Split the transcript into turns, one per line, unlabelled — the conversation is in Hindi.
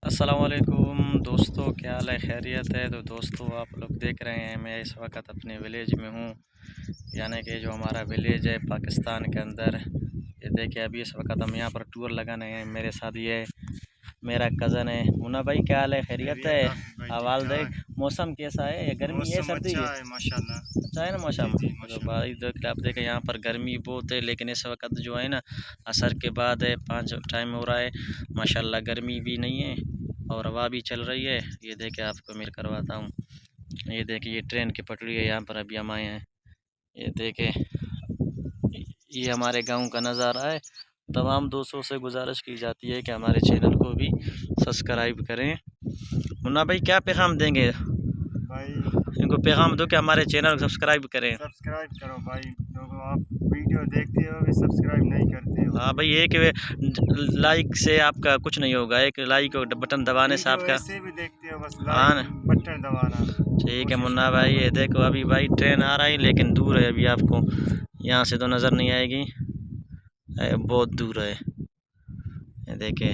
अस्सलामुअलैकुम दोस्तों, क्या हाल है? खैरियत है? तो दोस्तों, आप लोग देख रहे हैं मैं इस वक्त अपने विलेज में हूँ, यानी कि जो हमारा विलेज है पाकिस्तान के अंदर। ये देखिए, अभी इस वक्त हम यहाँ पर टूर लगाने हैं। मेरे साथ ये मेरा कज़न है मुन्ना भाई। क्या हाल है? खैरियत है? आवाज़ देख, मौसम कैसा है? ये गर्मी है, सर्दी है?
अच्छा है माशाल्लाह।
अच्छा है ना
जी
मौसम?
जी
तो
माशाल्लाह।
भाई देख, आप देखें यहाँ पर गर्मी बहुत है, लेकिन इस वक्त जो है ना असर के बाद है, 5 टाइम हो रहा है। माशाल्लाह गर्मी भी नहीं है और हवा भी चल रही है। ये देखे, आपको मैं करवाता हूँ। ये देखिए, ये ट्रेन की पटरी है, यहाँ पर अभी हम आए हैं। ये देखे, ये हमारे गांव का नज़ारा है। तमाम दोस्तों से गुजारिश की जाती है कि हमारे चैनल को भी सब्सक्राइब करें। मुन्ना भाई, क्या पैगाम देंगे?
भाई
इनको पैगाम दो कि हमारे चैनल को सब्सक्राइब करें।
सब्सक्राइब करो भाई, लोगों आप वीडियो देखते हो भी सब्सक्राइब नहीं करते हो।
हाँ भाई, एक लाइक से आपका कुछ नहीं होगा। एक लाइक बटन दबाने से
वीडियो
आपका।
ऐसे भी देखते हो, बस
हाँ
लाइक
ना,
बटन दबाना
ठीक है
कोशिश
मुन्ना
करो
भाई। ये
भाई।
देखो, अभी भाई ट्रेन आ रही लेकिन दूर है, अभी आपको यहाँ से तो नज़र नहीं आएगी। बहुत दूर है। ये देखे,